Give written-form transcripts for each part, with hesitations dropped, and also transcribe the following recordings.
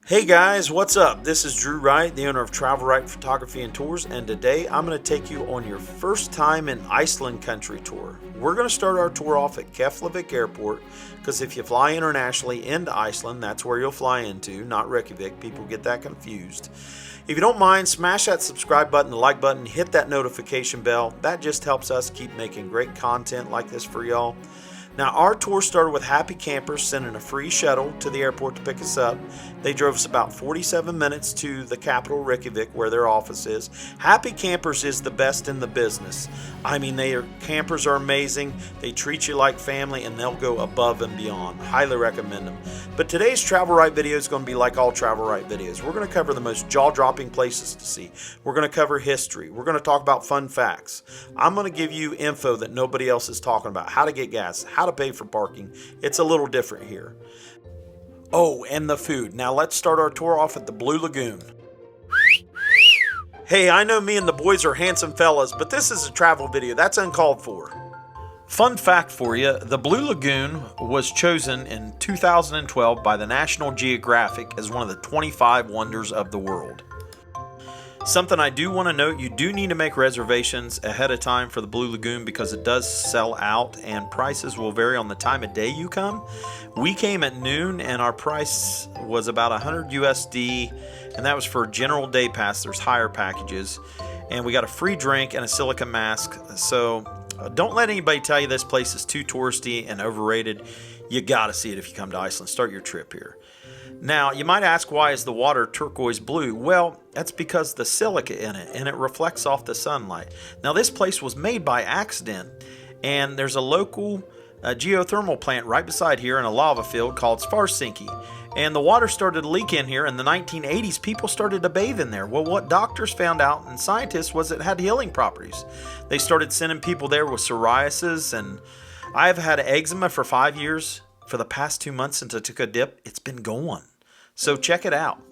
Hey guys, what's up? This is Drew Wright, the owner of Travel Wright Photography and Tours, and today I'm going to take you on your first time in Iceland country tour. We're going to start our tour off at Keflavik Airport because if you fly internationally into Iceland, that's where you'll fly into, not Reykjavik. People get that confused. If you don't mind, smash that subscribe button, the like button, hit that notification bell. That just helps us keep making great content like this for y'all. Now, our tour started with happy campers sending a free shuttle to the airport to pick us up. They drove us about 47 minutes to the capital, Reykjavik, where their office is. Happy Campers is the best in the business. I mean, campers are amazing. They treat you like family, and they'll go above and beyond. Highly recommend them. But today's Travel Right video is going to be like all Travel Right videos. We're going to cover the most jaw-dropping places to see. We're going to cover history. We're going to talk about fun facts. I'm going to give you info that nobody else is talking about. How to get gas, how to pay for parking. It's a little different here. Oh, and the food. Now let's start our tour off at the Blue Lagoon. Hey, I know me and the boys are handsome fellas, but this is a travel video. That's uncalled for. Fun fact for you, the Blue Lagoon was chosen in 2012 by the National Geographic as one of the 25 wonders of the world. Something I do want to note, you do need to make reservations ahead of time for the Blue Lagoon because it does sell out and prices will vary on the time of day you come. We came at noon and our price was about 100 USD, and that was for a general day pass. There's higher packages, and we got a free drink and a silica mask. So don't let anybody tell you this place is too touristy and overrated. You got to see it if you come to Iceland. Start your trip here. Now, you might ask, why is the water turquoise blue? Well, that's because the silica in it, and it reflects off the sunlight. Now, this place was made by accident, and there's a local geothermal plant right beside here in a lava field called Svartsengi. And the water started to leak in here in the 1980s. People started to bathe in there. Well, what doctors found out and scientists was it had healing properties. They started sending people there with psoriasis, and I've had eczema for 5 years. For the past 2 months since I took a dip, it's been going. So check it out.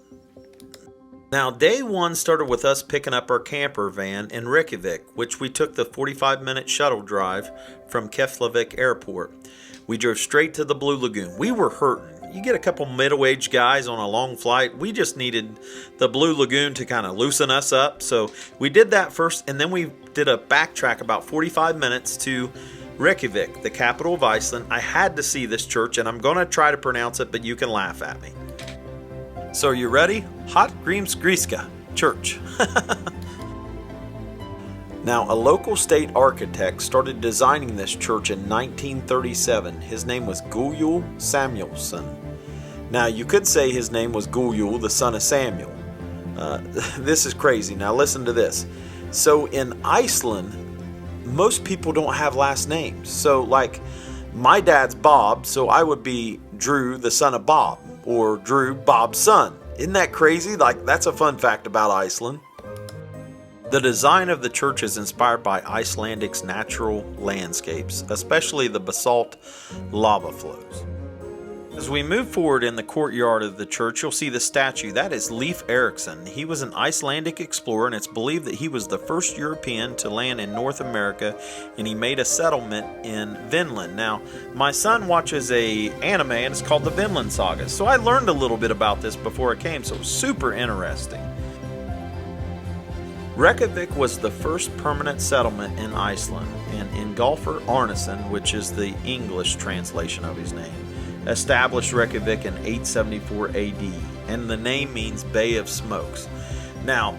Now, day one started with us picking up our camper van in Reykjavik, which we took the 45-minute shuttle drive from Keflavik Airport. We drove straight to the Blue Lagoon. We were hurting. You get a couple middle-aged guys on a long flight. We just needed the Blue Lagoon to kind of loosen us up. So we did that first, and then we did a backtrack about 45 minutes to Reykjavik, the capital of Iceland. I had to see this church, and I'm going to try to pronounce it, but you can laugh at me. So are you ready? Hallgrímskirkja Church. Now, a local state architect started designing this church in 1937. His name was Guðjón Samuelsson. Now, you could say his name was Guðjón, the son of Samuel. This is crazy. Now, listen to this. So in Iceland, most people don't have last names. So like my dad's Bob, so I would be Drew, the son of Bob, or Drew, Bob's son. Isn't that crazy? Like, that's a fun fact about Iceland. The design of the church is inspired by Icelandic's natural landscapes, especially the basalt lava flows. As we move forward in the courtyard of the church, you'll see the statue. That is Leif Erikson. He was an Icelandic explorer, and it's believed that he was the first European to land in North America, and he made a settlement in Vinland. Now, my son watches a anime, and it's called the Vinland Saga, so I learned a little bit about this before I came, so it was super interesting. Reykjavik was the first permanent settlement in Iceland, and Ingólfur Arnason, which is the English translation of his name, established Reykjavik in 874 AD, and the name means Bay of Smokes. Now,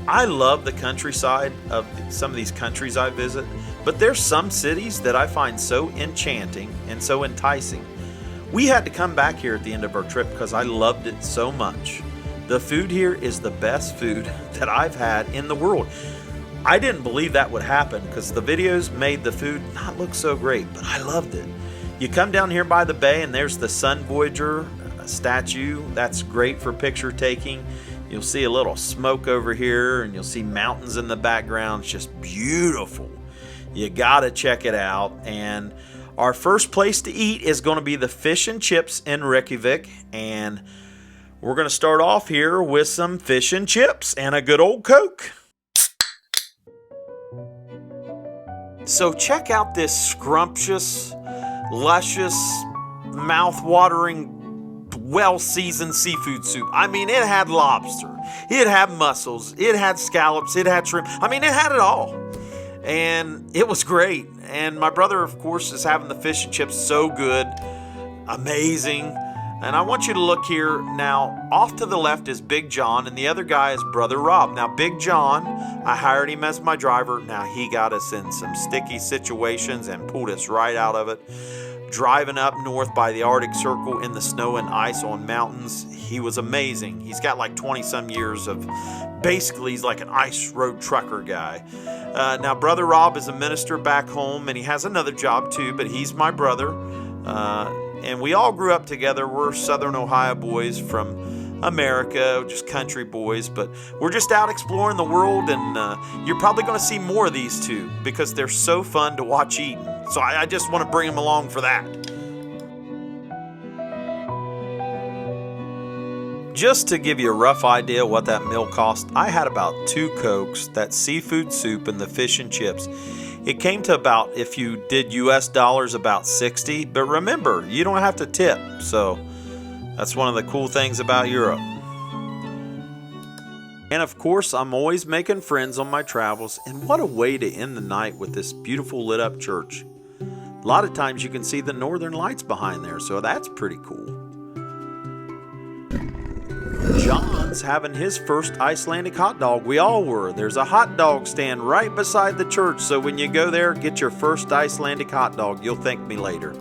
I love the countryside of some of these countries I visit, but there's some cities that I find so enchanting and so enticing. We had to come back here at the end of our trip because I loved it so much. The food here is the best food that I've had in the world. I didn't believe that would happen because the videos made the food not look so great, but I loved it. You come down here by the bay and there's the Sun Voyager statue. That's great for picture taking. You'll see a little smoke over here and you'll see mountains in the background. It's just beautiful. You gotta check it out. And our first place to eat is going to be the fish and chips in Reykjavik. And we're going to start off here with some fish and chips and a good old Coke. So check out this scrumptious, luscious, mouth-watering well-seasoned seafood soup. I mean, it had lobster, it had mussels, it had scallops, it had shrimp. I mean, it had it all. And it was great. And my brother, of course, is having the fish and chips. So good. Amazing. And I want you to look here now. Off to the left is Big John, and the other guy is Brother Rob. Now, Big John, I hired him as my driver. Now, he got us in some sticky situations and pulled us right out of it. Driving up north by the Arctic Circle in the snow and ice on mountains, he was amazing. He's got like 20-some years of, basically, he's like an ice road trucker guy. Now, Brother Rob is a minister back home, and he has another job too, but he's my brother. And we all grew up together. We're Southern Ohio boys from America, just country boys, but we're just out exploring the world, and you're probably going to see more of these two because they're so fun to watch eating. So I just want to bring them along for that. Just to give you a rough idea what that meal cost, I had about 2 Cokes, that seafood soup, and the fish and chips. It came to about, if you did US dollars, about 60. But remember, you don't have to tip. So that's one of the cool things about Europe. And of course, I'm always making friends on my travels. And what a way to end the night with this beautiful lit up church. A lot of times you can see the northern lights behind there. So that's pretty cool. John's having his first Icelandic hot dog. We all were. There's a hot dog stand right beside the church, so when you go there, get your first Icelandic hot dog. You'll thank me later.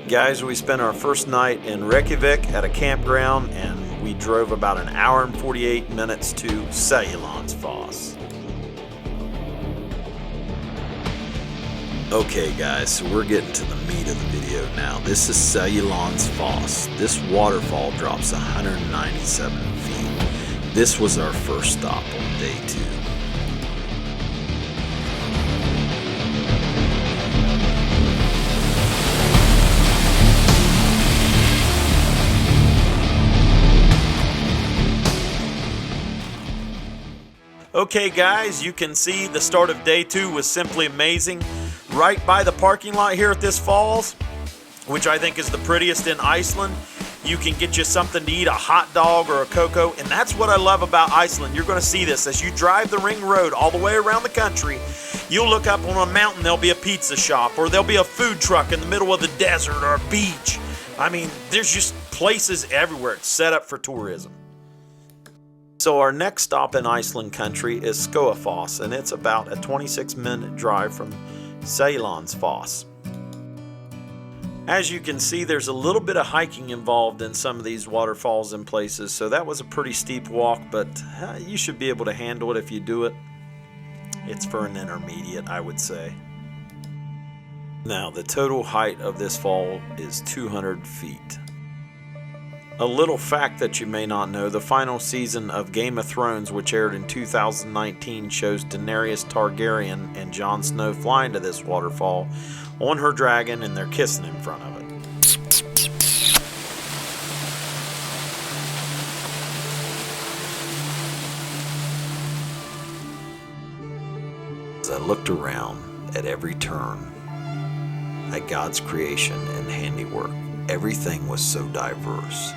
Guys, we spent our first night in Reykjavik at a campground, and we drove about an hour and 48 minutes to Seljalandsfoss. Okay guys, so we're getting to the meat of the video now. This is Seljalandsfoss. This waterfall drops 197 feet. This was our first stop on day 2. Okay guys, you can see the start of day 2 was simply amazing. Right by the parking lot here at this falls, which I think is the prettiest in Iceland, you can get you something to eat, a hot dog or a cocoa, and that's what I love about Iceland. You're going to see this as you drive the ring road all the way around the country. You'll look up on a mountain, there'll be a pizza shop, or there'll be a food truck in the middle of the desert or a beach. I mean, there's just places everywhere. It's set up for tourism. So our next stop in Iceland country is Skógafoss, and it's about a 26-minute drive from Seljalandsfoss. As you can see, there's a little bit of hiking involved in some of these waterfalls and places, so that was a pretty steep walk, but you should be able to handle it if you do it. It's for an intermediate, I would say. Now, the total height of this fall is 200 feet. A little fact that you may not know, the final season of Game of Thrones, which aired in 2019, shows Daenerys Targaryen and Jon Snow flying to this waterfall on her dragon, and they're kissing in front of it. As I looked around at every turn, at God's creation and handiwork, everything was so diverse.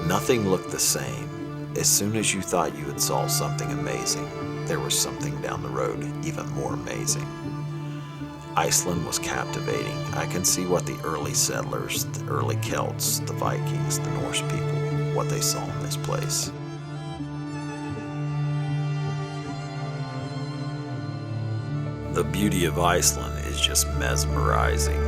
Nothing looked the same. As soon as you thought you had saw something amazing, there was something down the road even more amazing. Iceland was captivating. I can see what the early settlers, the early Celts, the Vikings, the Norse people, what they saw in this place. The beauty of Iceland is just mesmerizing.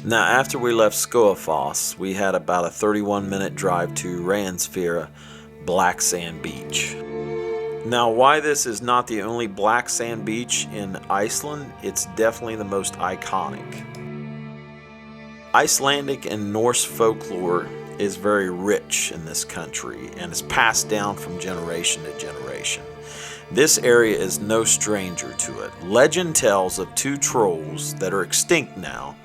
Now, after we left Skoafoss, we had about a 31-minute drive to Ransfjara Black Sand Beach. Now, why this is not the only black sand beach in Iceland, it's definitely the most iconic. Icelandic and Norse folklore is very rich in this country and is passed down from generation to generation. This area is no stranger to it. Legend tells of two trolls that are extinct now,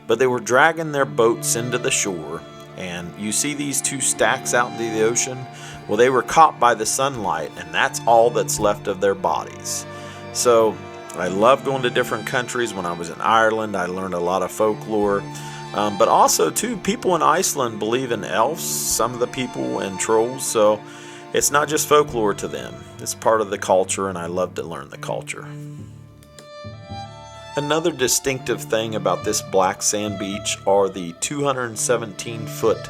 but they were dragging their boats into the shore, and you see these two stacks out into the ocean? Well, they were caught by the sunlight, and that's all that's left of their bodies. So I love going to different countries. When I was in Ireland, I learned a lot of folklore. But also, too, people in Iceland believe in elves, some of the people, and trolls. So it's not just folklore to them. It's part of the culture, and I love to learn the culture. Another distinctive thing about this black sand beach are the 217-foot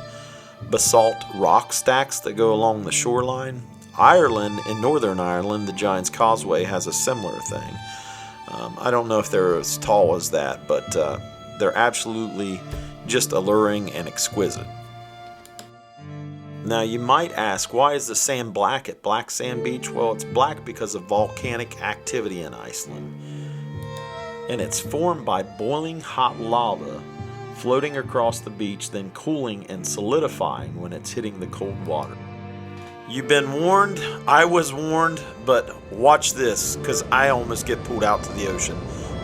basalt rock stacks that go along the shoreline. Ireland, in Northern Ireland, the Giant's Causeway has a similar thing. I don't know if they're as tall as that, but they're absolutely just alluring and exquisite. Now, you might ask, why is the sand black at Black Sand Beach? Well, it's black because of volcanic activity in Iceland. And it's formed by boiling hot lava floating across the beach, then cooling and solidifying when it's hitting the cold water. You've been warned, I was warned, but watch this, because I almost get pulled out to the ocean.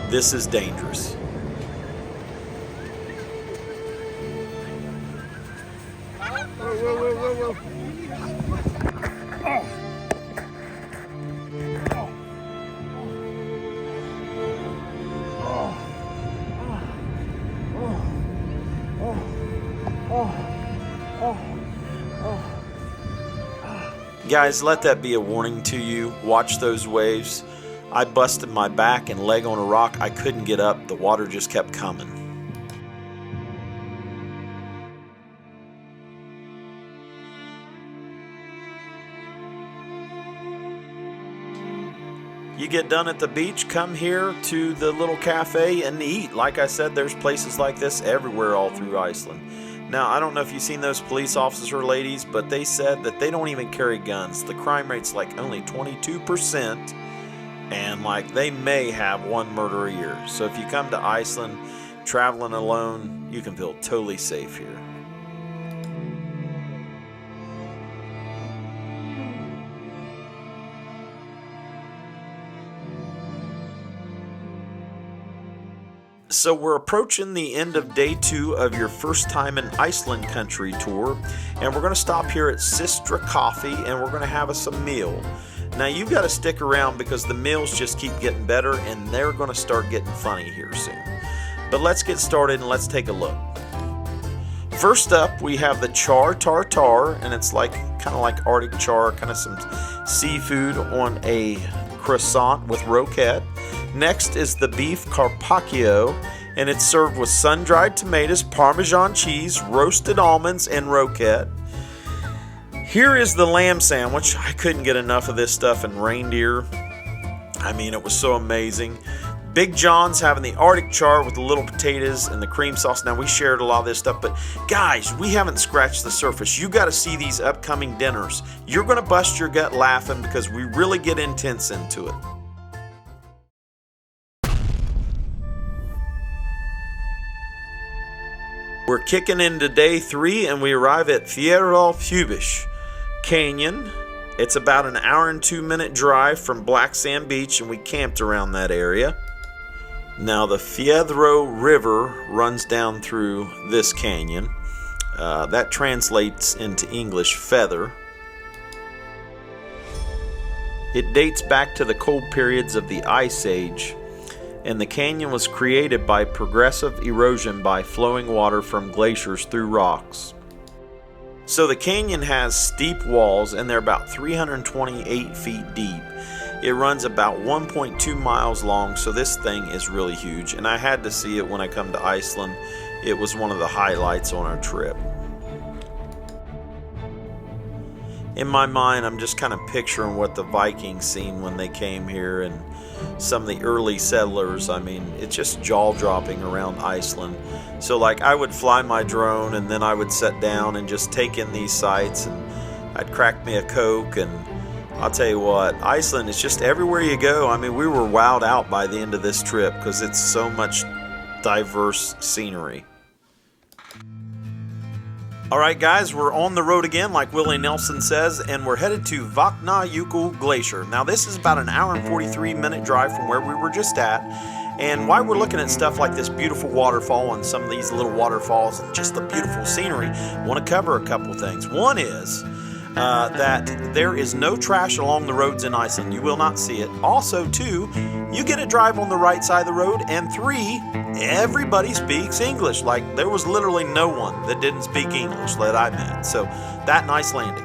This is dangerous. Whoa. Guys, let that be a warning to you. Watch those waves. I busted my back and leg on a rock. I couldn't get up. The water just kept coming. You get done at the beach, come here to the little cafe and eat. Like I said, there's places like this everywhere all through Iceland. Now, I don't know if you've seen those police officer ladies, but they said that they don't even carry guns. The crime rate's like only 22%, and like they may have one murder a year. So if you come to Iceland traveling alone, you can feel totally safe here. So we're approaching the end of day 2 of your first time in Iceland country tour, and we're going to stop here at Systra Coffee and we're going to have us a meal. Now you've got to stick around because the meals just keep getting better and they're going to start getting funny here soon. But let's get started and let's take a look. First up, we have the char tartar, and it's like kind of like Arctic char, kind of some seafood on a croissant with roquette. Next is the beef carpaccio, and it's served with sun-dried tomatoes, Parmesan cheese, roasted almonds, and roquette. Here is the lamb sandwich. I couldn't get enough of this stuff, and reindeer. I mean, it was so amazing. Big John's having the Arctic char with the little potatoes and the cream sauce. Now, we shared a lot of this stuff, but guys, we haven't scratched the surface. You got to see these upcoming dinners. You're going to bust your gut laughing because we really get intense into it. We're kicking into day 3 and we arrive at Fjarðarfjörður Canyon. It's about an hour and 2-minute drive from Black Sand Beach, and we camped around that area. Now the Fjarðará River runs down through this canyon. That translates into English feather. It dates back to the cold periods of the Ice Age, and the canyon was created by progressive erosion by flowing water from glaciers through rocks. So the canyon has steep walls, and they're about 328 feet deep. It runs about 1.2 miles long, so this thing is really huge, and I had to see it when I come to Iceland. It was one of the highlights on our trip. in my mind, I'm just kind of picturing what the Vikings seen when they came here and some of the early settlers. I mean, it's just jaw-dropping around Iceland. So like I would fly my drone and then I would sit down and just take in these sights, and I'd crack me a Coke, and I'll tell you what, Iceland is just everywhere you go. I mean, we were wowed out by the end of this trip because it's so much diverse scenery. Alright guys, we're on the road again like Willie Nelson says, and we're headed to Vatnajökull Glacier. Now this is about an hour and 43-minute drive from where we were just at, and while we're looking at stuff like this beautiful waterfall and some of these little waterfalls and just the beautiful scenery, I want to cover a couple things. One is that there is no trash along the roads in Iceland. You will not see it. Also, two, you get to drive on the right side of the road. And three, everybody speaks English. Like, there was literally no one that didn't speak English that I met. So, that and Icelandic.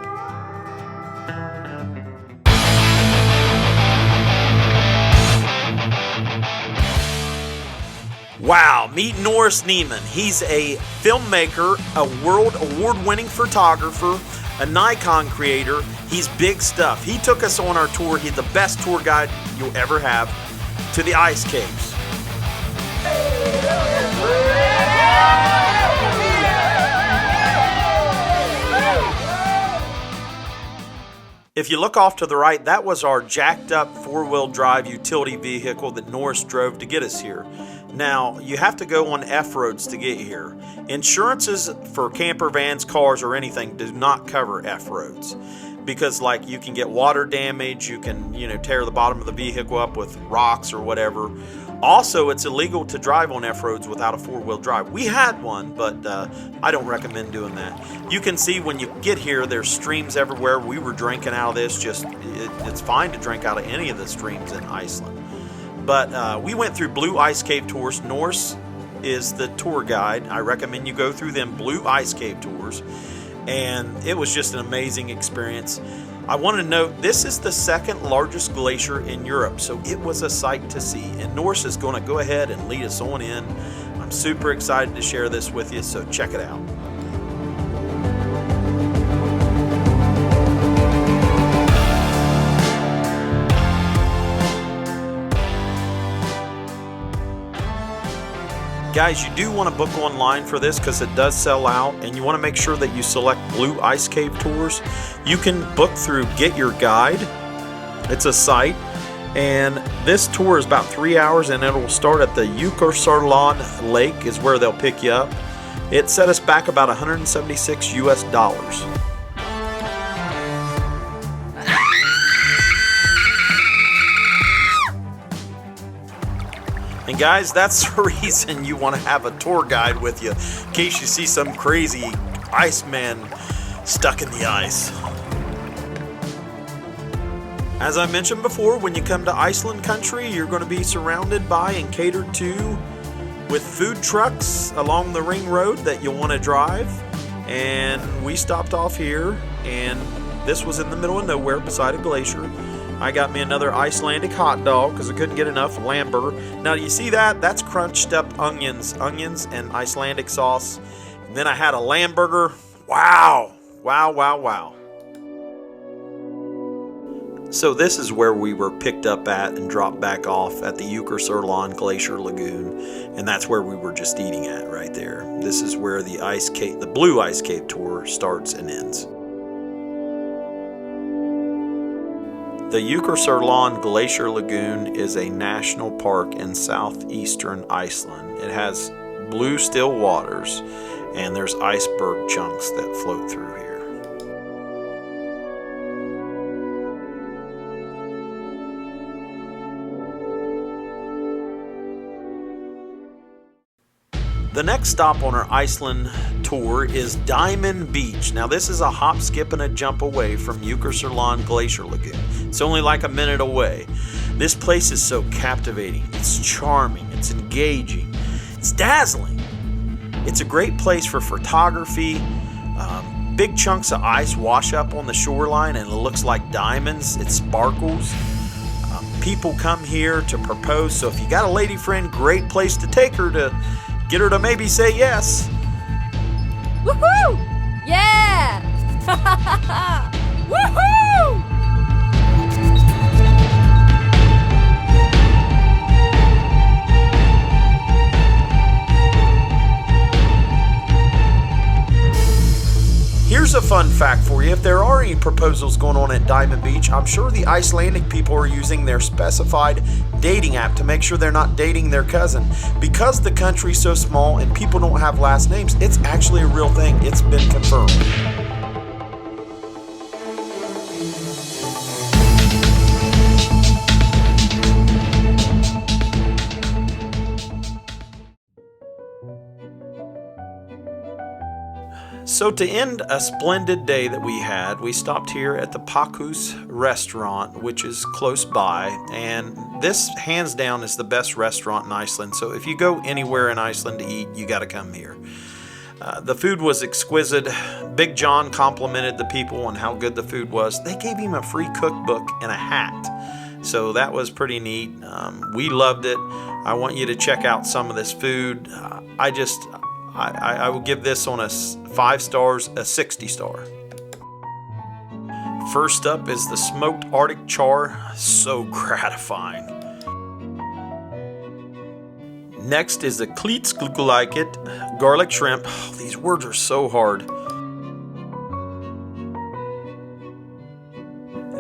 Wow, meet Norris Neiman. He's a filmmaker, a world award-winning photographer, a Nikon creator. He's big stuff. He took us on our tour. He's the best tour guide you'll ever have to the ice caves. If you look off to the right, that was our jacked up four-wheel drive utility vehicle that Norris drove to get us here. Now, you have to go on F-roads to get here. Insurances for camper vans, cars, or anything do not cover F-roads. Because like you can get water damage, you can, tear the bottom of the vehicle up with rocks or whatever. Also, it's illegal to drive on F-roads without a four-wheel drive. We had one, but I don't recommend doing that. You can see when you get here, there's streams everywhere. We were drinking out of this. It's fine to drink out of any of the streams in Iceland. But we went through Blue Ice Cave tours. Norse is the tour guide. I recommend you go through them Blue Ice Cave tours. And it was just an amazing experience. I want to note, this is the second largest glacier in Europe, so it was a sight to see. And Norse is going to go ahead and lead us on in. I'm super excited to share this with you, so check it out. Guys, you do want to book online for this because it does sell out, and you want to make sure that you select Blue Ice Cave Tours. You can book through Get Your Guide. It's a site, and this tour is about 3 hours, and it will start at the Jökulsárlón Lake is where they'll pick you up. It set us back about $176 US. And guys, that's the reason you want to have a tour guide with you, in case you see some crazy Iceman stuck in the ice. As I mentioned before, when you come to Iceland country, you're going to be surrounded by and catered to with food trucks along the ring road that you'll want to drive. And we stopped off here, and this was in the middle of nowhere beside a glacier. I got me another Icelandic hot dog because I couldn't get enough lamb burger. Now, do you see that? That's crunched up onions and Icelandic sauce. And then I had a lamb burger. Wow. Wow, wow, wow. So this is where we were picked up at and dropped back off at the Jökulsárlón Glacier Lagoon. And that's where we were just eating at right there. This is where the Blue Ice Cave tour starts and ends. The Jökulsárlón Glacier Lagoon is a national park in southeastern Iceland. It has blue still waters, and there's iceberg chunks that float through here. The next stop on our Iceland tour is Diamond Beach. Now this is a hop, skip, and a jump away from Jökulsárlón Glacier Lagoon. It's only like a minute away. This place is so captivating. It's charming. It's engaging. It's dazzling. It's a great place for photography. Big chunks of ice wash up on the shoreline and it looks like diamonds. It sparkles. People come here to propose. So if you got a lady friend, great place to take her to get her to maybe say yes. Woohoo! Yeah! Woohoo! Here's a fun fact for you. If there are any proposals going on at Diamond Beach, I'm sure the Icelandic people are using their specified dating app to make sure they're not dating their cousin. Because the country's so small and people don't have last names, it's actually a real thing. It's been confirmed. So to end a splendid day that we had, we stopped here at the Pakus restaurant, which is close by, and this hands down is the best restaurant in Iceland. So if you go anywhere in Iceland to eat, you got to come here. The food was exquisite. Big John complimented the people on how good the food was. They gave him a free cookbook and a hat. So that was pretty neat. We loved it. I want you to check out some of this food. I will give this on a 5 stars, a 60 star. First up is the smoked Arctic char. So gratifying. Next is the klitsglugulaiket garlic shrimp. Oh, these words are so hard.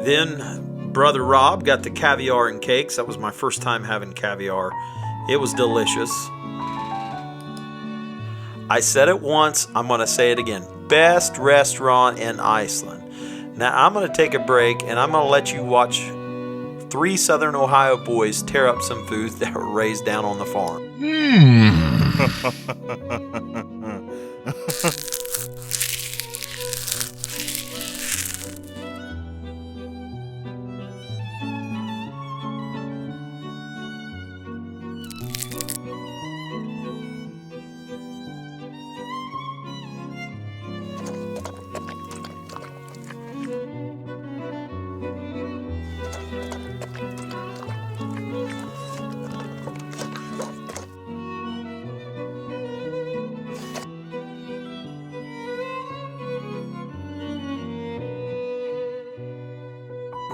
Then Brother Rob got the caviar and cakes. That was my first time having caviar. It was delicious. I said it once, I'm going to say it again. Best restaurant in Iceland. Now I'm going to take a break and I'm going to let you watch 3 Southern Ohio boys tear up some food that were raised down on the farm.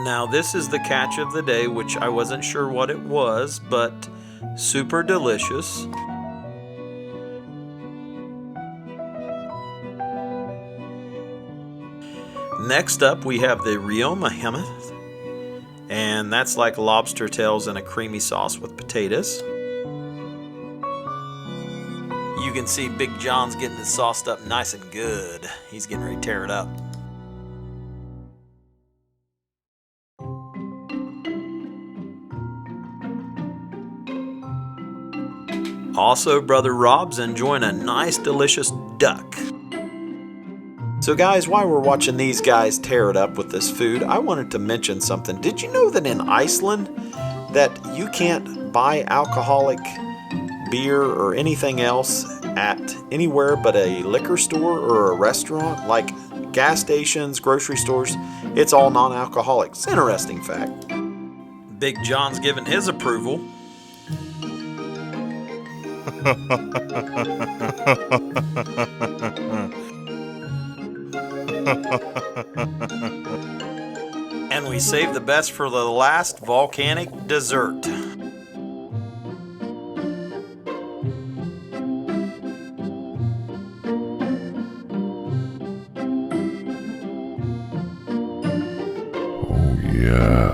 Now this is the catch of the day, which I wasn't sure what it was, but super delicious. Next up we have the rjómahammer, and that's like lobster tails in a creamy sauce with potatoes. You can see Big John's getting it sauced up nice and good. He's getting ready to tear it up. Also, Brother Rob's enjoying a nice, delicious duck. So guys, while we're watching these guys tear it up with this food, I wanted to mention something. Did you know that in Iceland that you can't buy alcoholic beer or anything else at anywhere but a liquor store or a restaurant, like gas stations, grocery stores? It's all non-alcoholic. It's an interesting fact. Big John's giving his approval. And we saved the best for the last, volcanic dessert. Oh yeah.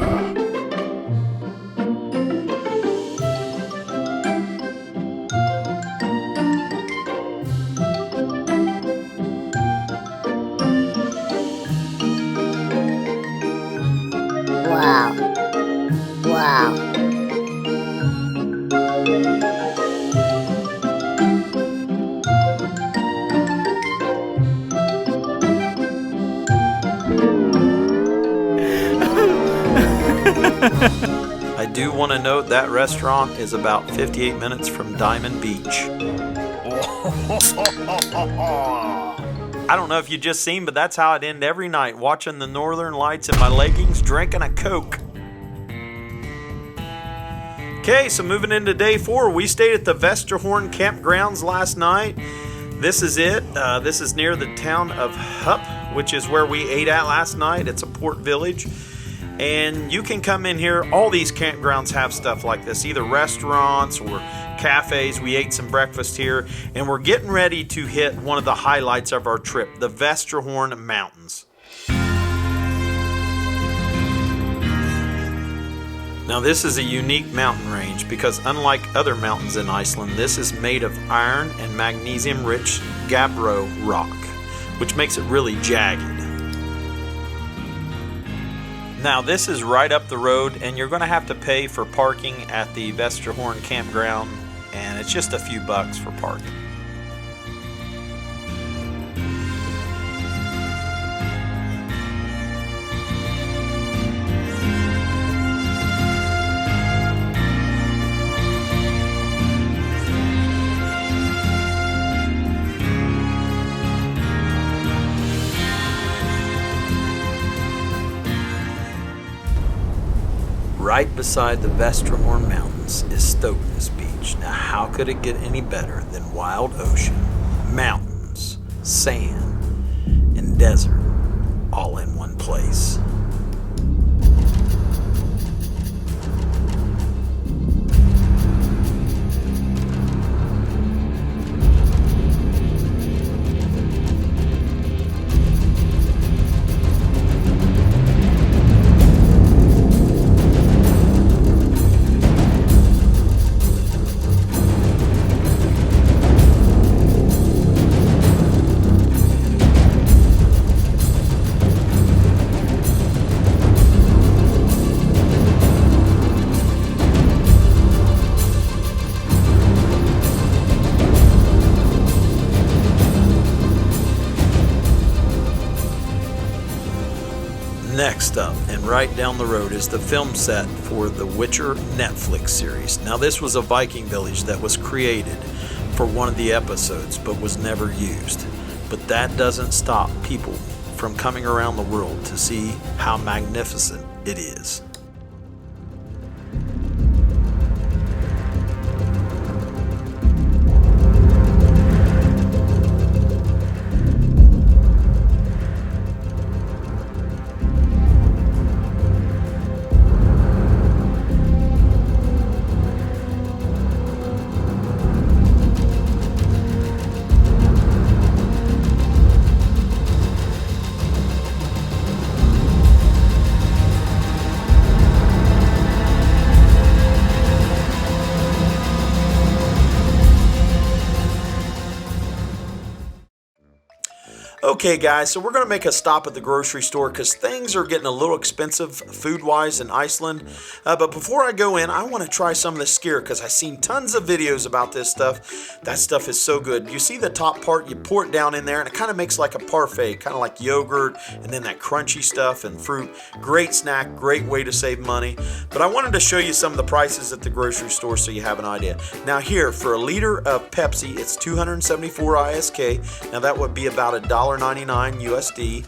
I do want to note that restaurant is about 58 minutes from Diamond Beach. I don't know if you just seen, but that's how I'd end every night, watching the northern lights in my leggings, drinking a Coke. Okay, so moving into day 4, we stayed at the Vesterhorn campgrounds last night. This is it. This is near the town of Hupp, which is where we ate at last night. It's a port village. And you can come in here. All these campgrounds have stuff like this, either restaurants or cafes. We ate some breakfast here, and we're getting ready to hit one of the highlights of our trip, the Vestrahorn Mountains. Now this is a unique mountain range because unlike other mountains in Iceland, this is made of iron and magnesium-rich gabbro rock, which makes it really jagged. Now this is right up the road, and you're going to have to pay for parking at the Vestrahorn campground, and it's just a few bucks for parking. Right beside the Vestrahorn Mountains is Stoknes Beach. Now how could it get any better than wild ocean, mountains, sand, and desert all in one place? Next up, and right down the road, is the film set for the Witcher Netflix series. Now this was a Viking village that was created for one of the episodes but was never used. But that doesn't stop people from coming around the world to see how magnificent it is. Okay guys, so we're going to make a stop at the grocery store because things are getting a little expensive food-wise in Iceland. But before I go in, I want to try some of this skyr because I've seen tons of videos about this stuff. That stuff is so good. You see the top part, you pour it down in there and it kind of makes like a parfait, kind of like yogurt and then that crunchy stuff and fruit. Great snack, great way to save money. But I wanted to show you some of the prices at the grocery store so you have an idea. Now here, for a liter of Pepsi, it's 274 ISK. Now that would be about $1.99 USD.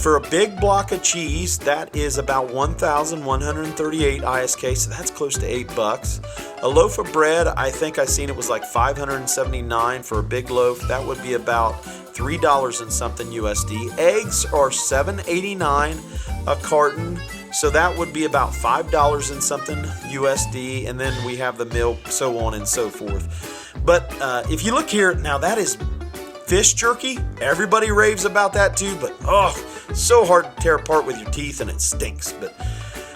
For a big block of cheese, that is about 1,138 ISK, so that's close to $8. A loaf of bread, I think I seen it was like 579 for a big loaf. That would be about $3 and something USD. Eggs are $7.89 a carton, so that would be about $5 and something USD. And then we have the milk, so on and so forth. But if you look here, now that is fish jerky. Everybody raves about that too, but oh, so hard to tear apart with your teeth and it stinks. But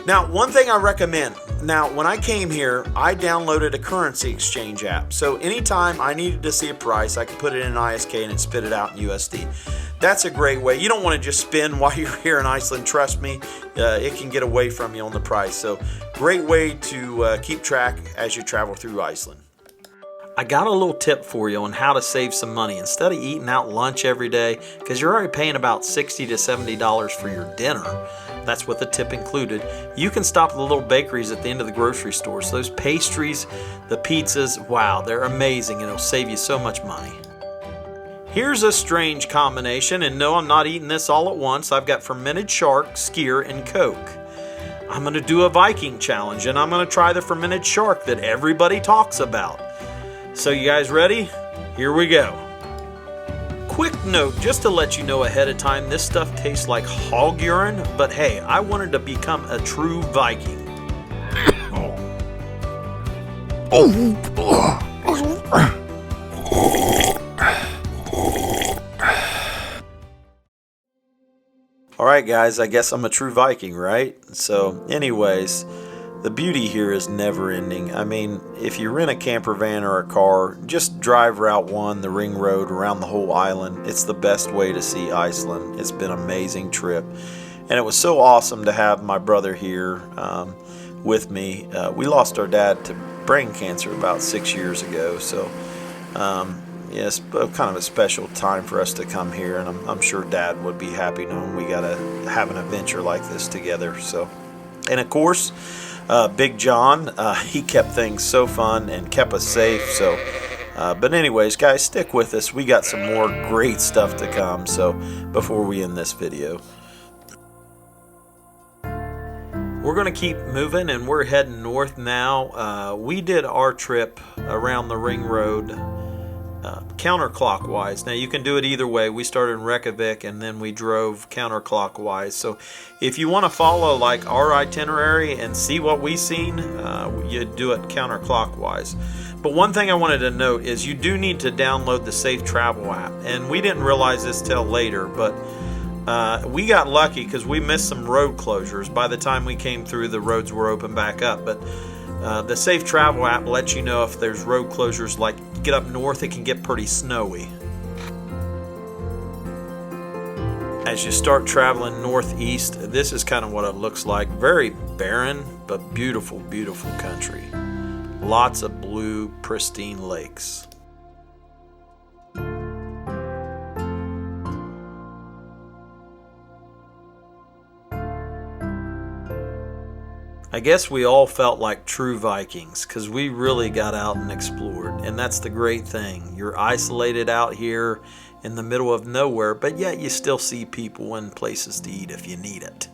now, one thing I recommend. Now, when I came here, I downloaded a currency exchange app. So anytime I needed to see a price, I could put it in ISK and it spit it out in USD. That's a great way. You don't want to just spend while you're here in Iceland. Trust me, it can get away from you on the price. So great way to keep track as you travel through Iceland. I got a little tip for you on how to save some money instead of eating out lunch every day, because you're already paying about $60 to $70 for your dinner. That's with the tip included. You can stop at the little bakeries at the end of the grocery stores. Those pastries, the pizzas, wow, they're amazing and it'll save you so much money. Here's a strange combination, and no, I'm not eating this all at once. I've got fermented shark, skyr, and Coke. I'm going to do a Viking challenge, and I'm going to try the fermented shark that everybody talks about. So you guys ready? Here we go. Quick note, just to let you know ahead of time, this stuff tastes like hog urine, but hey, I wanted to become a true Viking. Alright guys, I guess I'm a true Viking, right? So anyways, the beauty here is never ending. I mean, if you rent a camper van or a car, just drive Route 1, the ring road, around the whole island. It's the best way to see Iceland. It's been an amazing trip. And it was so awesome to have my brother here with me. We lost our dad to brain cancer about 6 years ago. So, yeah, it's kind of a special time for us to come here. And I'm sure Dad would be happy knowing we got to have an adventure like this together. So, and of course, Big John, he kept things so fun and kept us safe. So, but anyways, guys, stick with us. We got some more great stuff to come. So, before we end this video, we're going to keep moving, and we're heading north now. We did our trip around the ring road counterclockwise. Now you can do it either way. We started in Reykjavik and then we drove counterclockwise. So if you want to follow like our itinerary and see what we seen, you do it counterclockwise. But one thing I wanted to note is you do need to download the Safe Travel app, and we didn't realize this till later, but we got lucky because we missed some road closures. By the time we came through, the roads were open back up. But the Safe Travel app lets you know if there's road closures. Like get up north, it can get pretty snowy. As you start traveling northeast, this is kind of what it looks like. Very barren, but beautiful, beautiful country. Lots of blue, pristine lakes. I guess we all felt like true Vikings because we really got out and explored. And that's the great thing. You're isolated out here in the middle of nowhere, but yet you still see people and places to eat if you need it.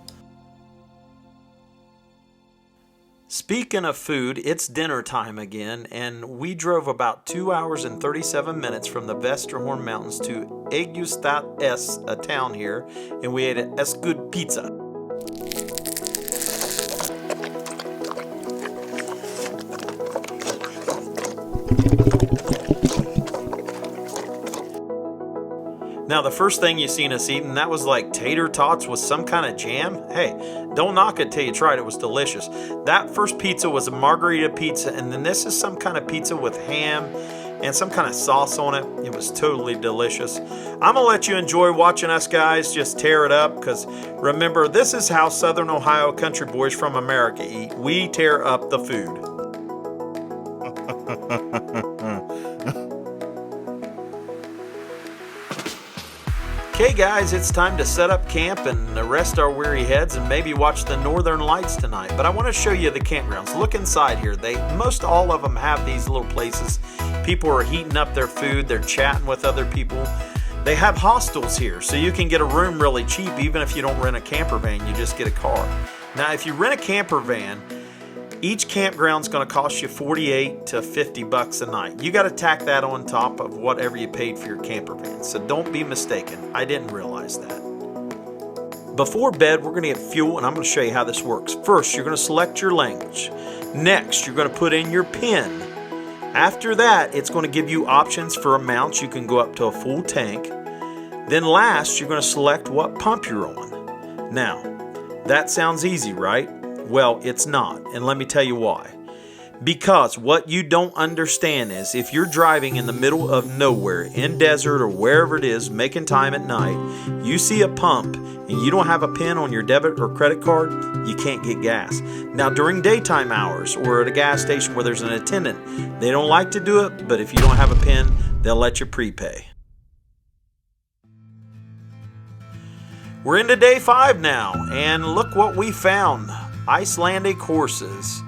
Speaking of food, it's dinner time again, and we drove about 2 hours and 37 minutes from the Vesterhorn Mountains to Egustad S, a town here, and we ate at Good Pizza. Now the first thing you seen us eating, that was like tater tots with some kind of jam. Hey, don't knock it till you try it. It was delicious. That first pizza was a margarita pizza, and then this is some kind of pizza with ham and some kind of sauce on it. It was totally delicious. I'm gonna let you enjoy watching us guys just tear it up, because remember, this is how Southern Ohio country boys from America eat. We tear up the food. Okay guys, it's time to set up camp and rest our weary heads and maybe watch the northern lights tonight. But I want to show you the campgrounds. Look inside here. Most all of them have these little places. People are heating up their food. They're chatting with other people. They have hostels here, so you can get a room really cheap. Even if you don't rent a camper van, you just get a car. Now, if you rent a camper van, each campground's going to cost you $48 to $50 a night. You got to tack that on top of whatever you paid for your camper van. So don't be mistaken. I didn't realize that. Before bed, we're going to get fuel, and I'm going to show you how this works. First, you're going to select your language. Next, you're going to put in your PIN. After that, it's going to give you options for amounts. You can go up to a full tank. Then last, you're going to select what pump you're on. Now, that sounds easy, right? Well, it's not, and let me tell you why. Because what you don't understand is if you're driving in the middle of nowhere, in desert or wherever it is, making time at night, you see a pump and you don't have a PIN on your debit or credit card, you can't get gas. Now, during daytime hours or at a gas station where there's an attendant, they don't like to do it, but if you don't have a PIN, they'll let you prepay. We're into day 5 now, and look what we found. Icelandic horses.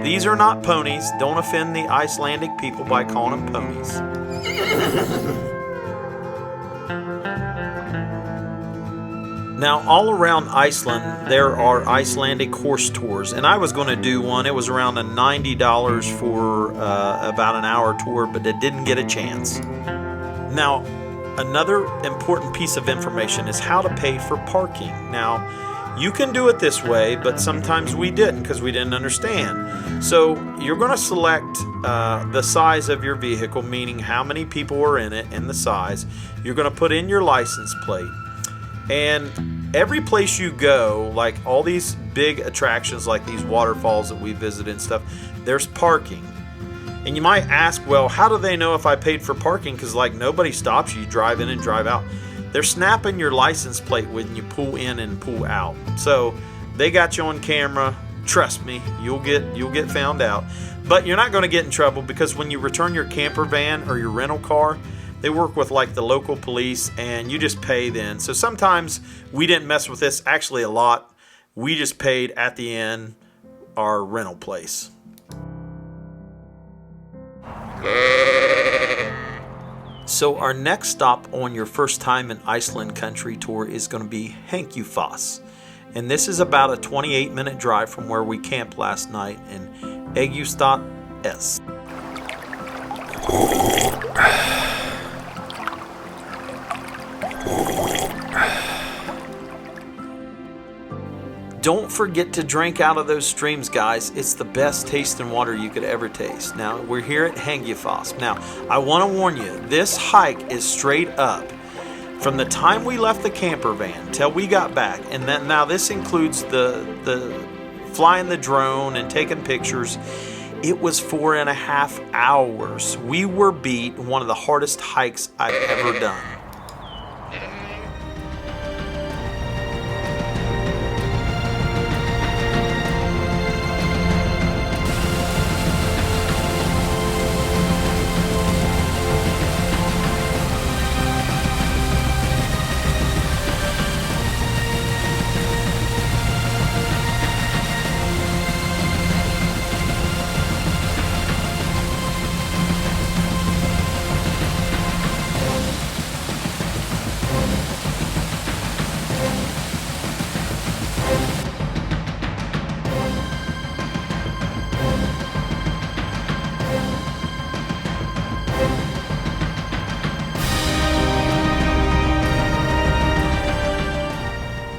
These are not ponies. Don't offend the Icelandic people by calling them ponies. Now, all around Iceland, there are Icelandic horse tours, and I was going to do one. It was around $90 for about an hour tour, but it didn't get a chance. Now, Another important piece of information is how to pay for parking. Now, you can do it this way, but sometimes we didn't because we didn't understand. So you're going to select the size of your vehicle, meaning how many people are in it and the size. You're going to put in your license plate. And every place you go, like all these big attractions like these waterfalls that we visited and stuff, there's parking. And you might ask, well, how do they know if I paid for parking? Because like nobody stops you, drive in and drive out. They're snapping your license plate when you pull in and pull out. So they got you on camera. Trust me, you'll get found out. But you're not going to get in trouble because when you return your camper van or your rental car, they work with like the local police and you just pay then. So sometimes we didn't mess with this, actually a lot. We just paid at the end our rental place. So our next stop on your first time in Iceland country tour is going to be Helgufoss. And this is about a 28-minute drive from where we camped last night in Helgufoss. Don't forget to drink out of those streams, guys. It's the best tasting water you could ever taste. Now, we're here at Helgufoss. Now, I want to warn you, this hike is straight up. From the time we left the camper van till we got back, and then now this includes the flying the drone and taking pictures, it was 4.5 hours. We were beat one of the hardest hikes I've ever done.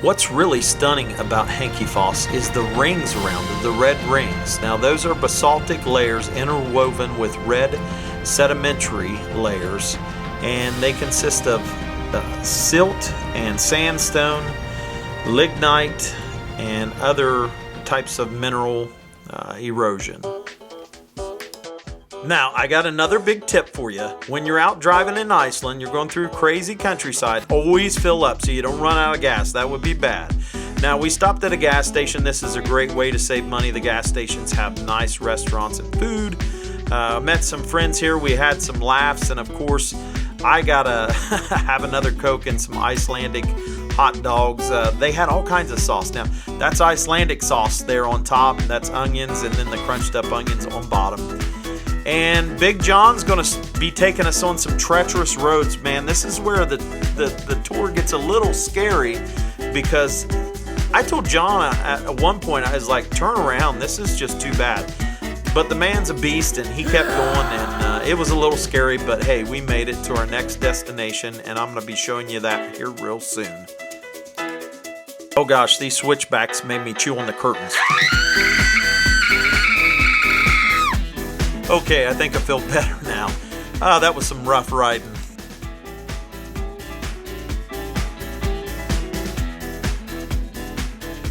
What's really stunning about Helgufoss is the rings around it, the red rings. Now those are basaltic layers interwoven with red sedimentary layers, and they consist of silt and sandstone, lignite, and other types of mineral erosion. Now, I got another big tip for you. When you're out driving in Iceland, you're going through crazy countryside, always fill up so you don't run out of gas. That would be bad. Now, we stopped at a gas station. This is a great way to save money. The gas stations have nice restaurants and food. Met some friends here. We had some laughs, and of course, I gotta have another Coke and some Icelandic hot dogs. They had all kinds of sauce. Now, that's Icelandic sauce there on top. That's onions, and then the crunched up onions on bottom. And Big John's going to be taking us on some treacherous roads, man. This is where the tour gets a little scary because I told John at one point, I was like, turn around. This is just too bad. But the man's a beast, and he kept going, and it was a little scary. But, hey, we made it to our next destination, and I'm going to be showing you that here real soon. Oh, gosh, these switchbacks made me chew on the curtains. Okay, I think I feel better now. That was some rough riding.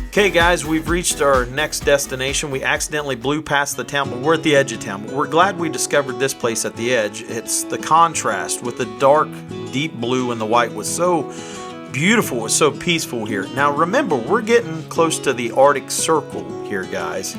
Okay, guys, we've reached our next destination. We accidentally blew past the town, but we're at the edge of town. But we're glad we discovered this place at the edge. It's the contrast with the dark, deep blue and the white was so beautiful. It was so peaceful here. Now, remember, we're getting close to the Arctic Circle here, guys.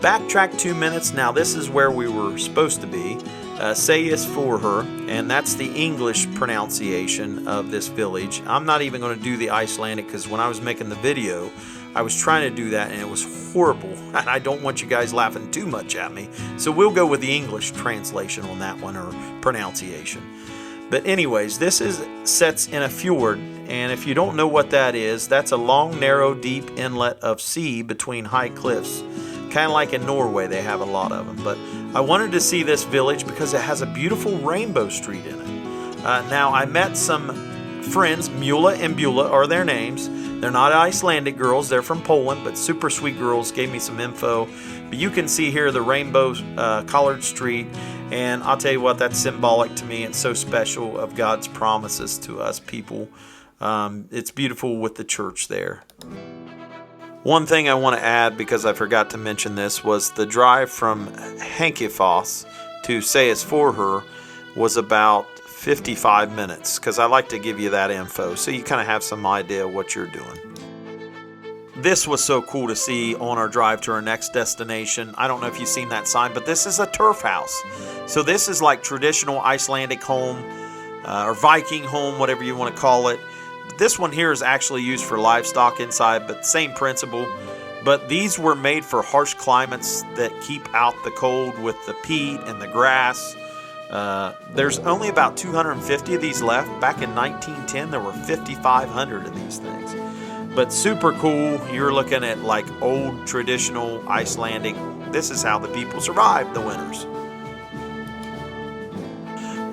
Backtrack 2 minutes. Now this is where we were supposed to be. Sayis for her, and that's the English pronunciation of this village. I'm not even going to do the Icelandic because when I was making the video, I was trying to do that and it was horrible. And I don't want you guys laughing too much at me. So we'll go with the English translation on that one, or pronunciation. But anyways, this sets in a fjord, and if you don't know what that is, that's a long, narrow, deep inlet of sea between high cliffs. Kind of like in Norway, they have a lot of them. But I wanted to see this village because it has a beautiful rainbow street in it. Now, I met some friends. Mula and Beulah are their names. They're not Icelandic girls. They're from Poland, but super sweet girls. Gave me some info. But you can see here the rainbow collared street. And I'll tell you what, that's symbolic to me. It's so special of God's promises to us people. It's beautiful with the church there. One thing I want to add, because I forgot to mention this, was the drive from Hankifoss to Seyðisfjörður was about 55 minutes, because I like to give you that info so you kind of have some idea what you're doing. This was so cool to see on our drive to our next destination. I don't know if you've seen that sign, but this is a turf house. So this is like traditional Icelandic home or Viking home, whatever you want to call it. This one here is actually used for livestock inside, but same principle. But these were made for harsh climates that keep out the cold with the peat and the grass. There's only about 250 of these left. Back in 1910, there were 5,500 of these things. But super cool. You're looking at like old traditional Icelandic. This is how the people survived the winters.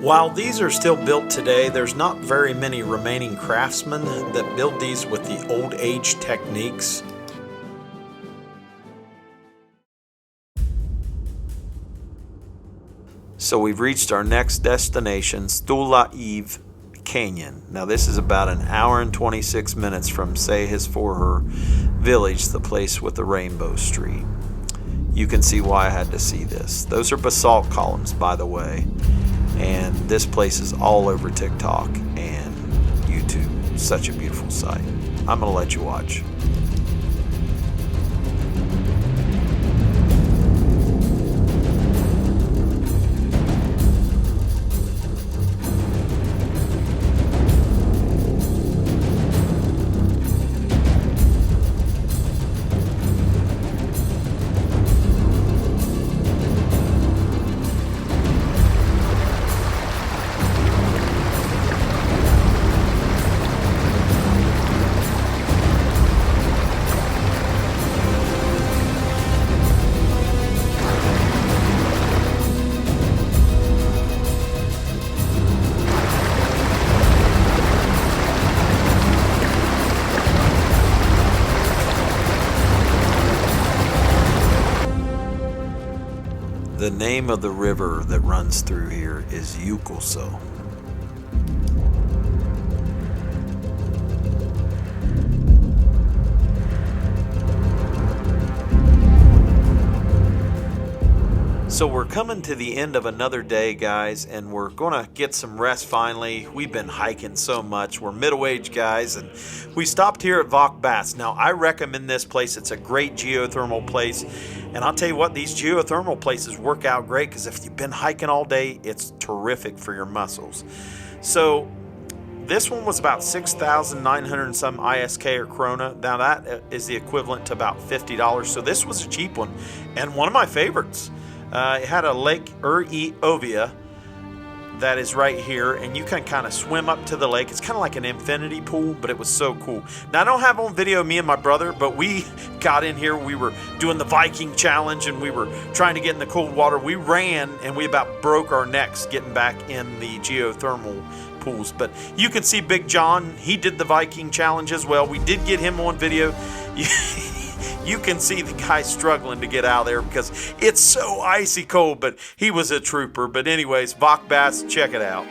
While these are still built today, there's not very many remaining craftsmen that build these with the old age techniques. So we've reached our next destination, Stóla Canyon. Now this is about an hour and 26 minutes from Seyðisfjörður village, the place with the rainbow street. You can see why I had to see this. Those are basalt columns, by the way. And this place is all over TikTok and YouTube. Such a beautiful sight. I'm going to let you watch. The name of the river that runs through here is Jökulsá. So we're coming to the end of another day, guys, and we're gonna get some rest finally. We've been hiking so much. We're middle-aged guys, and we stopped here at Vágsbotn. Now, I recommend this place. It's a great geothermal place, and I'll tell you what, these geothermal places work out great because if you've been hiking all day, it's terrific for your muscles. So this one was about 6,900 and some ISK or krona. Now that is the equivalent to about $50. So this was a cheap one and one of my favorites. It had a Lake Ovia that is right here, and you can kind of swim up to the lake. It's kind of like an infinity pool, but it was so cool. Now, I don't have on video me and my brother, but we got in here. We were doing the Viking challenge, and we were trying to get in the cold water. We ran, and we about broke our necks getting back in the geothermal pools. But you can see Big John. He did the Viking challenge as well. We did get him on video. You can see the guy struggling to get out of there because it's so icy cold, but he was a trooper. But anyways, Vágsbotn, check it out.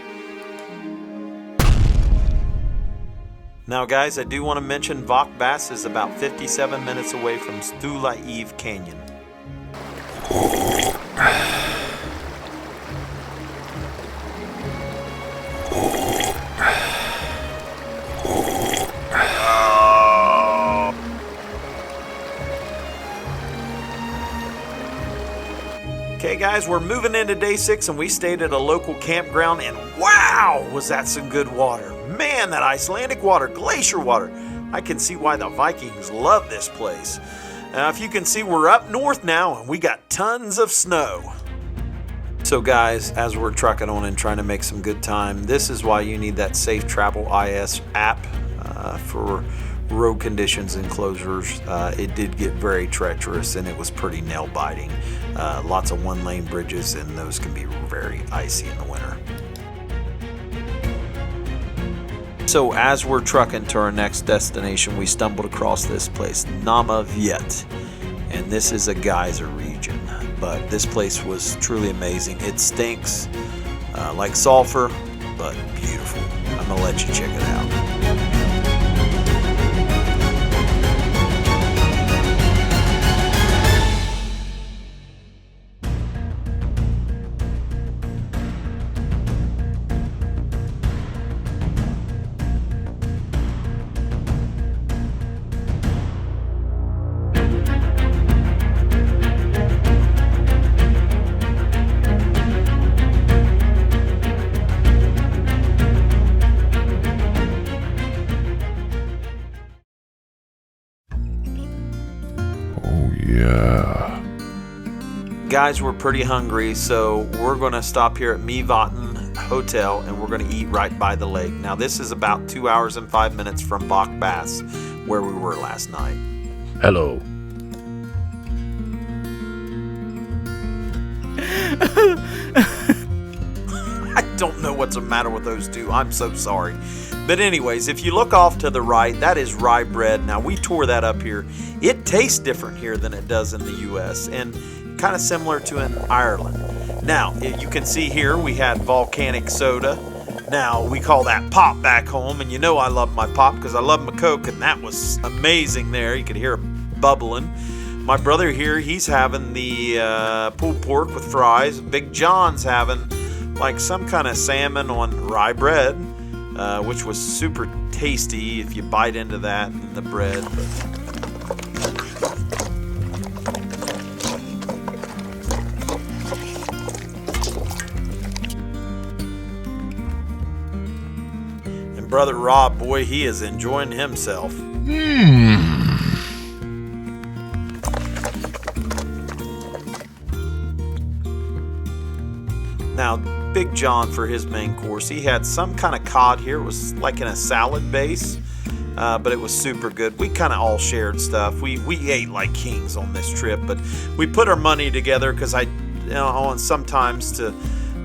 Now, guys, I do want to mention Vágsbotn is about 57 minutes away from Stóla Canyon. Okay, guys, we're moving into day 6, and we stayed at a local campground, and wow, was that some good water. Man, that Icelandic water, glacier water. I can see why the Vikings love this place. Now, if you can see, we're up north now, and we got tons of snow. So, guys, as we're trucking on and trying to make some good time, this is why you need that Safe Travel IS app for road conditions and closures. It did get very treacherous, and it was pretty nail-biting. Lots of one-lane bridges, and those can be very icy in the winter. So as we're trucking to our next destination, we stumbled across this place, Namaviet, and this is a geyser region. But this place was truly amazing. It stinks like sulfur, but beautiful. I'm gonna let you check it out. Yeah. Guys, we're pretty hungry, so we're going to stop here at Mývatn Hotel and we're going to eat right by the lake. Now, this is about 2 hours and 5 minutes from Bach Bass, where we were last night. Hello. I don't know what's the matter with those two. I'm so sorry. But anyways, if you look off to the right, that is rye bread. Now, we tore that up here. It tastes different here than it does in the U.S. and kind of similar to in Ireland. Now, you can see here we had volcanic soda. Now, we call that pop back home. And you know I love my pop because I love my Coke. And that was amazing there. You could hear it bubbling. My brother here, he's having the pulled pork with fries. Big John's having like some kind of salmon on rye bread, which was super tasty if you bite into that and the bread. And brother Rob, boy, he is enjoying himself. Now, Big John, for his main course, he had some kind of cod here. It was like in a salad base, but it was super good. We kind of all shared stuff. We ate like kings on this trip, but we put our money together because I want sometimes to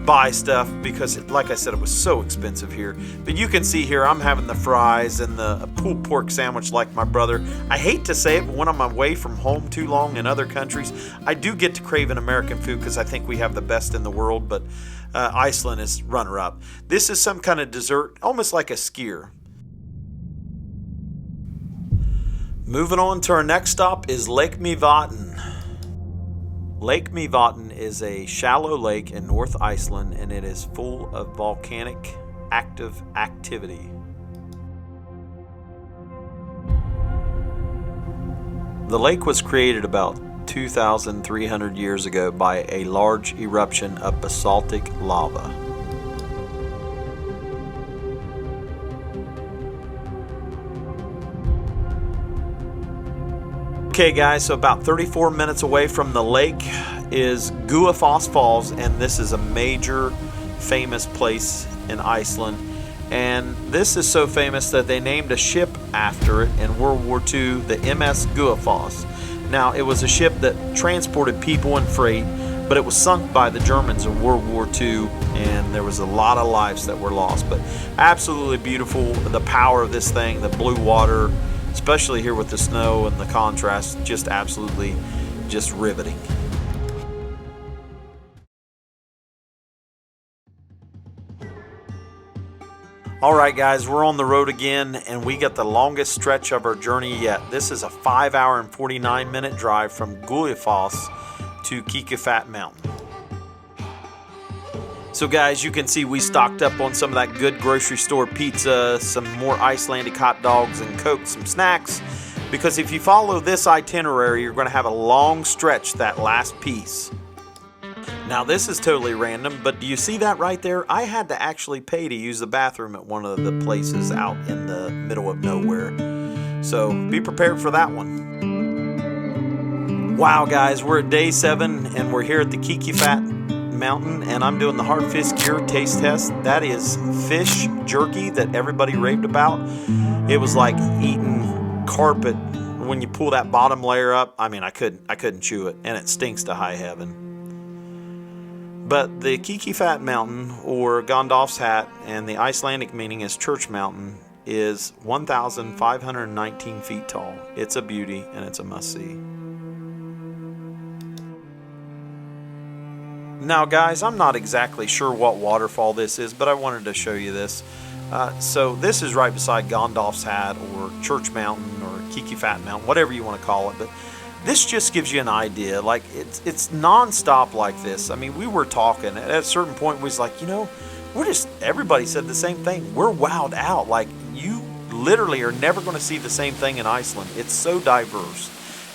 buy stuff because, like I said, it was so expensive here. But you can see here I'm having the fries and the pulled pork sandwich like my brother. I hate to say it, but when I'm away from home too long in other countries, I do get to crave an American food because I think we have the best in the world, but Iceland is runner-up. This is some kind of dessert, almost like a skyr. Moving on to our next stop is Lake Mývatn. Lake Mývatn is a shallow lake in North Iceland, and it is full of volcanic active activity. The lake was created about 2,300 years ago by a large eruption of basaltic lava. Okay guys, so about 34 minutes away from the lake is Gullfoss Falls, and this is a major famous place in Iceland. And this is so famous that they named a ship after it in World War II, the MS Gullfoss. Now, it was a ship that transported people and freight, but it was sunk by the Germans in World War II, and there was a lot of lives that were lost. But absolutely beautiful, the power of this thing, the blue water, especially here with the snow and the contrast, just absolutely just riveting. Alright guys, we're on the road again, and we got the longest stretch of our journey yet. This is a 5 hour and 49 minute drive from Gullfoss to Kíkjafat Mountain. So guys, you can see we stocked up on some of that good grocery store pizza, some more Icelandic hot dogs and Coke, some snacks, because if you follow this itinerary, you're going to have a long stretch that last piece. Now this is totally random, but do you see that right there? I had to actually pay to use the bathroom at one of the places out in the middle of nowhere. So be prepared for that one. Wow guys, we're at day 7 and we're here at the Kíkjafat Mountain, and I'm doing the Hartfisk Cure taste test. That is fish jerky that everybody raved about. It was like eating carpet when you pull that bottom layer up. I mean, I couldn't chew it, and it stinks to high heaven. But the Kíkjafat Mountain, or Gandalf's Hat, and the Icelandic meaning is Church Mountain, is 1,519 feet tall. It's a beauty and it's a must-see. Now guys, I'm not exactly sure what waterfall this is, but I wanted to show you this. So this is right beside Gondolf's Hat or Church Mountain or Kiki Fat Mountain, whatever you want to call it. But this just gives you an idea. Like it's non-stop like this. I mean, we were talking at a certain point. We was like, you know, everybody said the same thing. We're wowed out. Like you literally are never going to see the same thing in Iceland. It's so diverse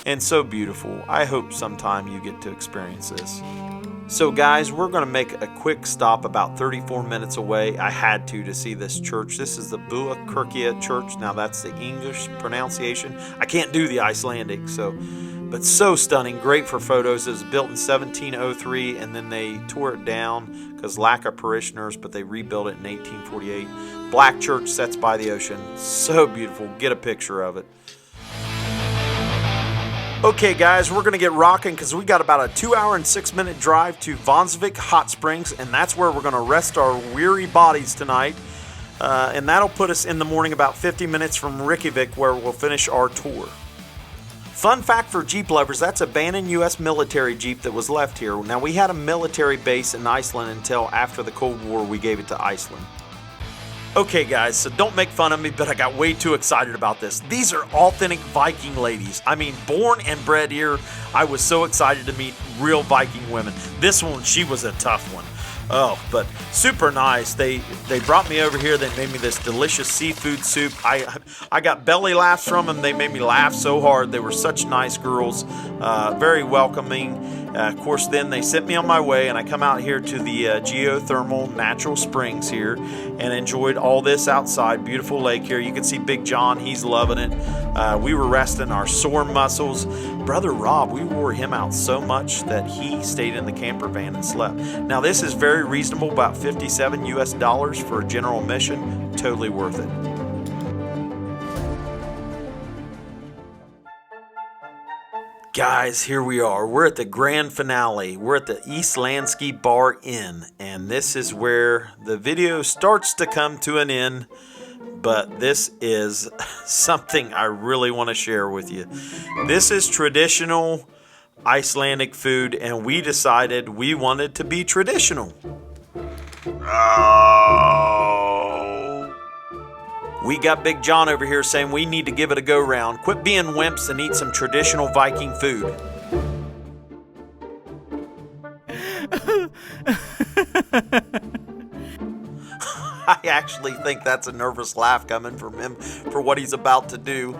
and so beautiful. I hope sometime you get to experience this. So guys, we're going to make a quick stop about 34 minutes away. I had to see this church. This is the Bua Kirkja Church. Now that's the English pronunciation. I can't do the Icelandic, but so stunning, great for photos. It was built in 1703 and then they tore it down because lack of parishioners, but they rebuilt it in 1848. Black church sets by the ocean. So beautiful. Get a picture of it. Okay guys, we're going to get rocking because we got about a 2-hour and 6-minute drive to Vansvik Hot Springs, and that's where we're going to rest our weary bodies tonight. And that'll put us in the morning about 50 minutes from Reykjavik, where we'll finish our tour. Fun fact for Jeep lovers, that's a abandoned U.S. military Jeep that was left here. Now we had a military base in Iceland until after the Cold War we gave it to Iceland. Okay guys, so don't make fun of me, but I got way too excited about this. These are authentic Viking ladies. I mean, born and bred here. I was so excited to meet real Viking women. This one, she was a tough one. Oh, but super nice. They brought me over here. They made me this delicious seafood soup. I got belly laughs from them. They made me laugh so hard. They were such nice girls, very welcoming. Of course, then they sent me on my way, and I come out here to the Geothermal natural springs here and enjoyed all this outside. Beautiful lake here. You can see Big John. He's loving it. We were resting our sore muscles. Brother Rob, we wore him out so much that he stayed in the camper van and slept. Now, this is very reasonable, about $57 US for a general admission. Totally worth it. Guys, here we are. We're at the grand finale. We're at the Icelandski Bar Inn, and this is where the video starts to come to an end. But this is something I really want to share with you. This is traditional Icelandic food, and we decided we wanted to be traditional. We got Big John over here saying we need to give it a go round. Quit being wimps and eat some traditional Viking food. I actually think that's a nervous laugh coming from him for what he's about to do.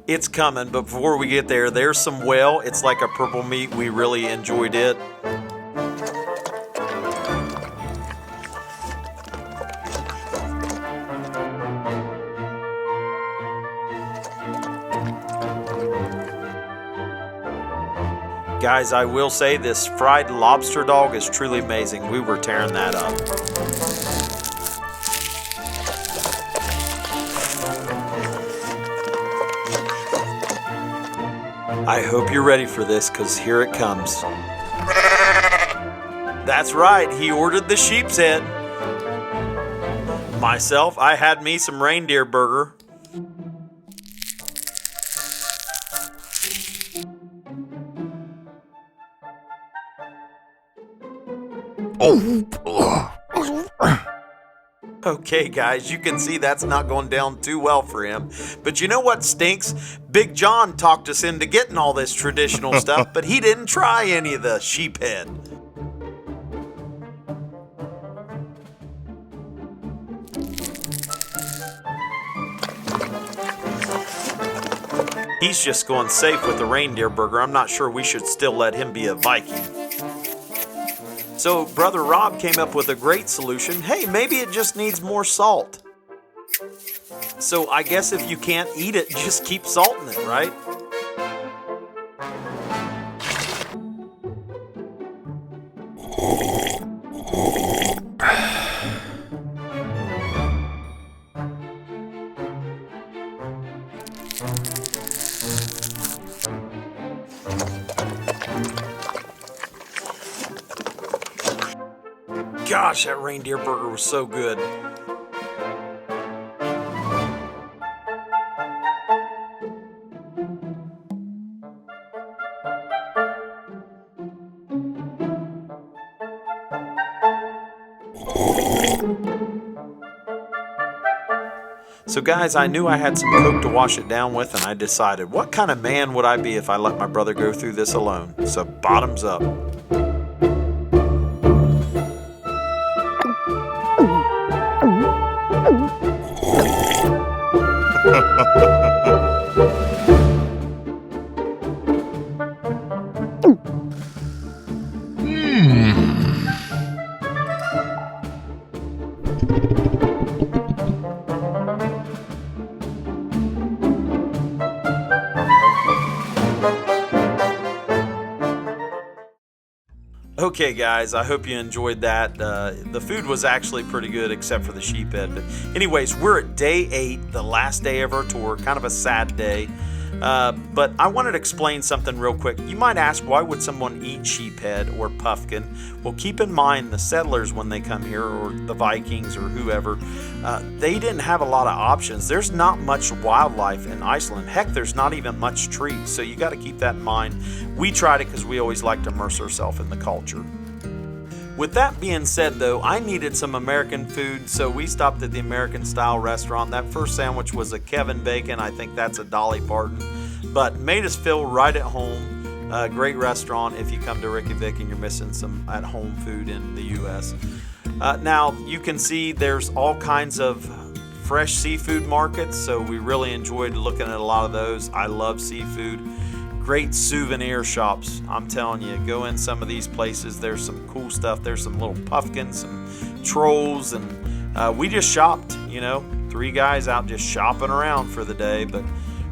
It's coming, but before we get there, there's some whale. It's like a purple meat. We really enjoyed it. Guys, I will say this fried lobster dog is truly amazing. We were tearing that up. I hope you're ready for this, because here it comes. That's right, he ordered the sheep's head. Myself, I had me some reindeer burger. Okay, guys, you can see that's not going down too well for him. But you know what stinks? Big John talked us into getting all this traditional stuff, but he didn't try any of the sheep head. He's just going safe with the reindeer burger. I'm not sure we should still let him be a Viking. So Brother Rob came up with a great solution. Hey, maybe it just needs more salt. So I guess if you can't eat it, just keep salting it, right? Gosh, that reindeer burger was so good. So guys, I knew I had some Coke to wash it down with, and I decided, what kind of man would I be if I let my brother go through this alone? So bottoms up. Okay guys, I hope you enjoyed that. The food was actually pretty good except for the sheephead. But anyways, we're at day 8, the last day of our tour. Kind of a sad day. But I wanted to explain something real quick. You might ask, why would someone eat sheephead or puffkin? Well, keep in mind the settlers when they come here, or the Vikings or whoever, they didn't have a lot of options. There's not much wildlife in Iceland. Heck, there's not even much trees. So you got to keep that in mind. We tried it because we always like to immerse ourselves in the culture. With that being said, though, I needed some American food, so we stopped at the American-style restaurant. That first sandwich was a Kevin Bacon. I think that's a Dolly Parton, but made us feel right at home. Great restaurant if you come to Reykjavik and you're missing some at-home food in the U.S. Now, you can see there's all kinds of fresh seafood markets, so we really enjoyed looking at a lot of those. I love seafood. Great souvenir shops. I'm telling you, go in some of these places. There's some cool stuff. There's some little puffkins, some trolls, and we just shopped, 3 guys out just shopping around for the day. But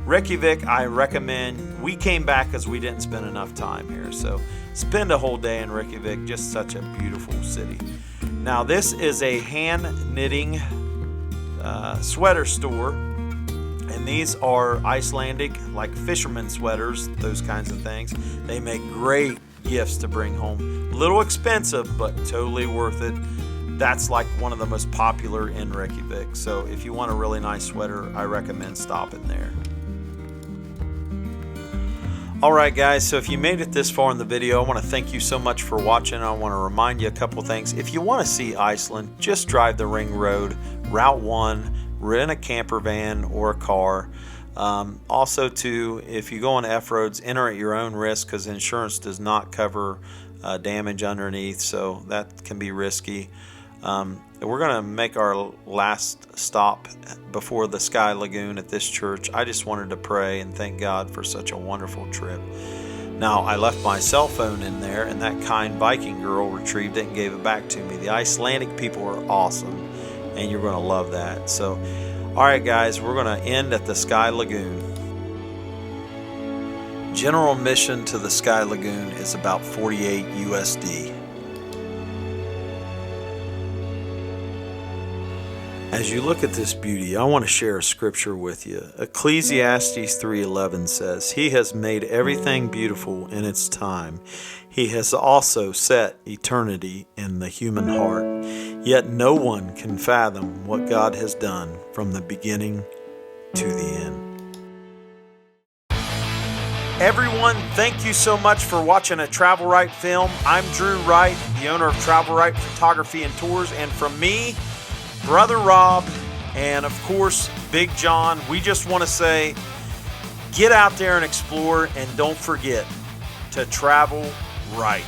Reykjavik, I recommend. We came back because we didn't spend enough time here. So spend a whole day in Reykjavik. Just such a beautiful city. Now, this is a hand knitting sweater store. And these are Icelandic, like fisherman sweaters, those kinds of things. They make great gifts to bring home. A little expensive, but totally worth it. That's like one of the most popular in Reykjavik. So if you want a really nice sweater, I recommend stopping there. Alright guys, so if you made it this far in the video, I want to thank you so much for watching. I want to remind you a couple things. If you want to see Iceland, just drive the Ring Road, Route 1, rent a camper van or a car. Also, too, if you go on F-roads, enter at your own risk because insurance does not cover damage underneath, so that can be risky. We're going to make our last stop before the Sky Lagoon at this church. I just wanted to pray and thank God for such a wonderful trip. Now, I left my cell phone in there, and that kind Viking girl retrieved it and gave it back to me. The Icelandic people are awesome, and you're going to love that. So, all right, guys, we're going to end at the Sky Lagoon. General admission to the Sky Lagoon is about $48 USD. As you look at this beauty, I want to share a scripture with you. Ecclesiastes 3:11 says, "He has made everything beautiful in its time. He has also set eternity in the human heart. Yet no one can fathom what God has done from the beginning to the end." Everyone, thank you so much for watching a Travel Right film. I'm Drew Wright, the owner of Travel Right Photography and Tours, and from me, Brother Rob, and of course, Big John, we just want to say, get out there and explore, and don't forget to travel right.